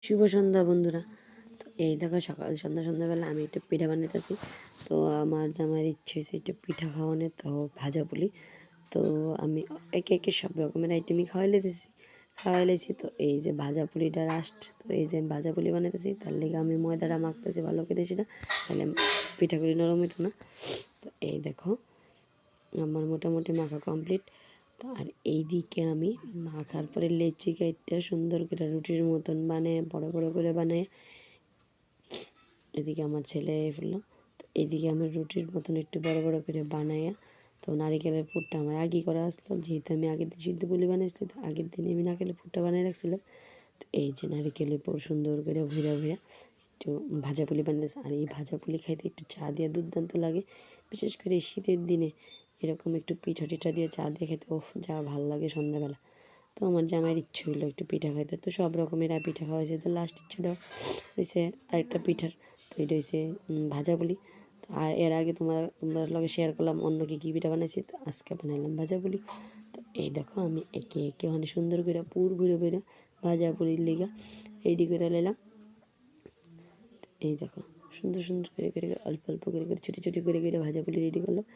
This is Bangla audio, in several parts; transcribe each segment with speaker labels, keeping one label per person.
Speaker 1: শুভ সন্ধ্যা বন্ধুরা। তো এই দেখো সকাল সন্ধ্যাবেলা আমি একটু পিঠা বানাইতেছি। তো আমার জামাইয়ের ইচ্ছে হয়েছে একটু পিঠা খাওয়ানোর, তো ভাজা পুলি। তো আমি একে একে সব রকমের আইটেমই খাওয়াই লাইছি। তো এই যে ভাজা পুলিটা লাস্ট। তো এই যে আমি ভাজা পুলি বানাইতেছি, তার লেগে আমি ময়দাটা মাখতেছি ভালো করে, সেটা তাহলে পিঠাগুলি নরম হইতো না। তো এই দেখো আমার মোটামুটি মাখা কমপ্লিট। তো আর এইদিকে আমি মাখার পরে লেচি কেটে সুন্দর করে রুটির মতন বানিয়ে বড় বড় করে বানিয়ে এদিকে আমার ছেলে ফেললো। তো এইদিকে আমি রুটির মতন একটু বড় বড় করে বানাইয়া, তো নারিকেলের পুরটা আমার আগেই করা আসলো, যেহেতু আমি আগের দিন সিদ্ধ পুলি বানিয়েছি। তো আগের দিনে আমি নারকেলের পুরটা বানিয়ে রাখছিলাম। তো এই যে নারিকেলের পুর সুন্দর করে ভুইরা একটু ভাজা পুলি বানিয়েছে। আর এই ভাজা পুলি খাইতে একটু চা দিয়ে দুর্দান্ত লাগে, বিশেষ করে শীতের দিনে এরকম একটু পিঠা টিঠা দিয়ে চা দিয়ে খেতে ওফ যা ভালো লাগে সন্ধ্যাবেলা। তো আমার জামাইয়ের ইচ্ছে হইলো একটু পিঠা খাইতে, তো সব রকমের পিঠা খাওয়াইছে। তো লাস্ট ইচ্ছেটা হয়েছে আরেকটা পিঠার, তো এটা হয়েছে ভাজা পুলি। তো আর এর আগে তোমরা লগে শেয়ার করলাম অন্য কী পিঠা বানাইছি, তো আজকে বানাইলাম ভাজা পুলি। তো এই দেখো আমি একে একে অনেক সুন্দর করে পুর ঘুরে ভাজা পুলির লিগা রেডি করে নিলাম। এই দেখো সুন্দর করে অল্প করে ছোটো করে ভাজা পুলি রেডি করলাম।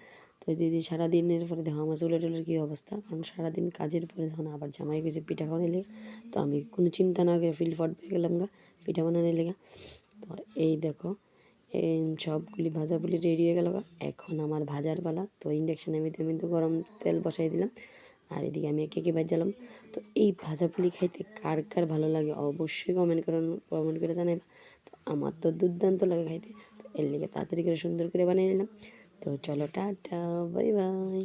Speaker 1: তো দিদি সারাদিনের পরে দেখো আমার চুলের কী অবস্থা, কারণ সারাদিন কাজের পরে যখন আবার জামাই গেছে পিঠা খাওয়ানোর লেগে, তো আমি কোনো চিন্তা না করে ফট পেয়ে গেলাম পিঠা বানানোর লেগে। তো এই দেখো এই সবগুলি ভাজা পুলি রেডি হয়ে গেল। এখন আমার ভাজার পালা। তো ইন্ডাকশানে আমি তো গরম তেল বসাই দিলাম, আর এদিকে আমি একে ভাজালাম। তো এই ভাজা পুলি খাইতে কার কার ভালো লাগে অবশ্যই কমেন্ট করে জানাইবা। তো আমার তো দুর্দান্ত লাগে খাইতে। তো এর লেগে তাড়াতাড়ি করে সুন্দর করে বানিয়ে নিলাম। তো চলো টাটা, বাই বাই।